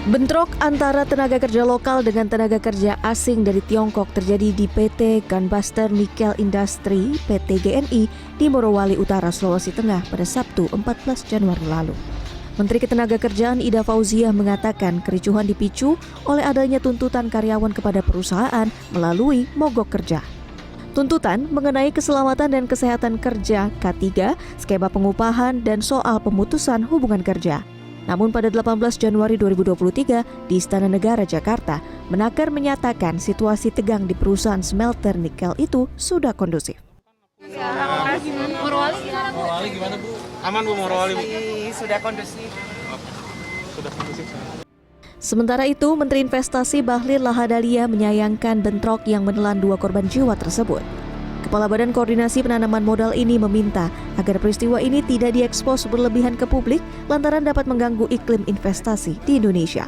Bentrok antara tenaga kerja lokal dengan tenaga kerja asing dari Tiongkok terjadi di PT Gunbuster Nickel Industry (PT GNI) di Morowali Utara, Sulawesi Tengah pada Sabtu 14 Januari lalu. Menteri Ketenagakerjaan Ida Fauziah mengatakan kericuhan dipicu oleh adanya tuntutan karyawan kepada perusahaan melalui mogok kerja. Tuntutan mengenai keselamatan dan kesehatan kerja K3, skema pengupahan, dan soal pemutusan hubungan kerja. Namun pada 18 Januari 2023 di Istana Negara Jakarta, Menaker menyatakan situasi tegang di perusahaan smelter nikel itu sudah kondusif. Morowali gimana Bu? Aman Bu Morowali Bu? Sudah kondusif. Sudah kondusif. Sementara itu, Menteri Investasi Bahlil Lahadalia menyayangkan bentrok yang menelan 2 korban jiwa tersebut. Kepala Badan Koordinasi Penanaman Modal ini meminta agar peristiwa ini tidak diekspos berlebihan ke publik lantaran dapat mengganggu iklim investasi di Indonesia.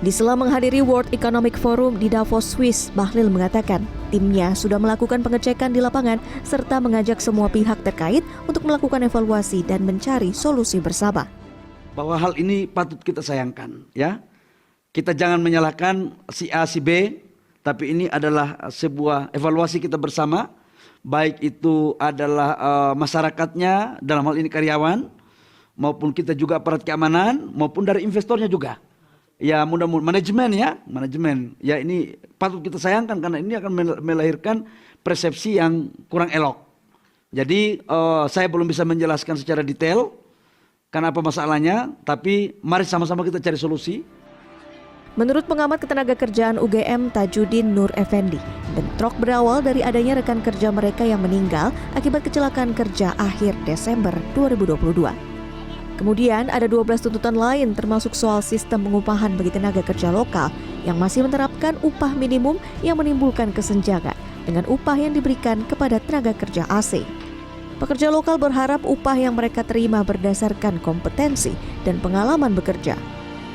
Di sela menghadiri World Economic Forum di Davos, Swiss, Bahlil mengatakan timnya sudah melakukan pengecekan di lapangan serta mengajak semua pihak terkait untuk melakukan evaluasi dan mencari solusi bersama. Bahwa hal ini patut kita sayangkan, ya. Kita jangan menyalahkan si A, si B, tapi ini adalah sebuah evaluasi kita bersama. Baik itu adalah masyarakatnya, dalam hal ini karyawan, maupun kita juga aparat keamanan, maupun dari investornya juga. Ya mudah-mudahan manajemen. Ya ini patut kita sayangkan karena ini akan melahirkan persepsi yang kurang elok. Jadi saya belum bisa menjelaskan secara detail karena apa masalahnya, tapi mari sama-sama kita cari solusi. Menurut pengamat ketenagakerjaan UGM Tajudin Nur Effendi, bentrok berawal dari adanya rekan kerja mereka yang meninggal akibat kecelakaan kerja akhir Desember 2022. Kemudian ada 12 tuntutan lain termasuk soal sistem pengupahan bagi tenaga kerja lokal yang masih menerapkan upah minimum yang menimbulkan kesenjangan dengan upah yang diberikan kepada tenaga kerja asing. Pekerja lokal berharap upah yang mereka terima berdasarkan kompetensi dan pengalaman bekerja.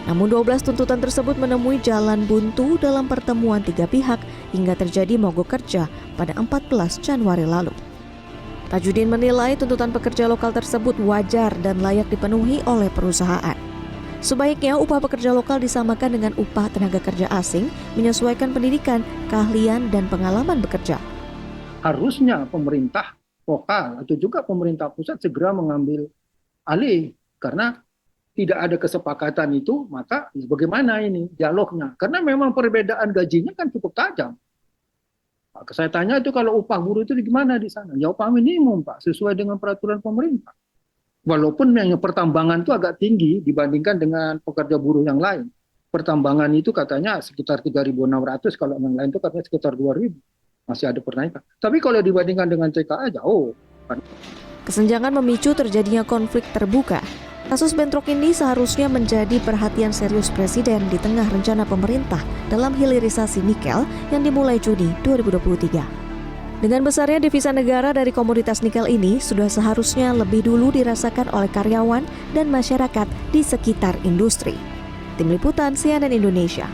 Namun 12 tuntutan tersebut menemui jalan buntu dalam pertemuan 3 pihak hingga terjadi mogok kerja pada 14 Januari lalu. Tajudin menilai tuntutan pekerja lokal tersebut wajar dan layak dipenuhi oleh perusahaan. Sebaiknya upah pekerja lokal disamakan dengan upah tenaga kerja asing menyesuaikan pendidikan, keahlian, dan pengalaman bekerja. Harusnya pemerintah lokal atau juga pemerintah pusat segera mengambil alih karena tidak ada kesepakatan itu, maka bagaimana ini dialognya? Karena memang perbedaan gajinya kan cukup tajam. Pak, saya tanya itu kalau upah buruh itu gimana di sana? Ya upah minimum Pak, sesuai dengan peraturan pemerintah. Walaupun yang pertambangan itu agak tinggi dibandingkan dengan pekerja buruh yang lain. Pertambangan itu katanya sekitar 3.600, kalau yang lain itu katanya sekitar 2.000. Masih ada penaikan. Tapi kalau dibandingkan dengan TKA jauh. Kesenjangan memicu terjadinya konflik terbuka. Kasus bentrok ini seharusnya menjadi perhatian serius Presiden di tengah rencana pemerintah dalam hilirisasi nikel yang dimulai Juni 2023. Dengan besarnya devisa negara dari komoditas nikel ini sudah seharusnya lebih dulu dirasakan oleh karyawan dan masyarakat di sekitar industri. Tim Liputan CNN Indonesia.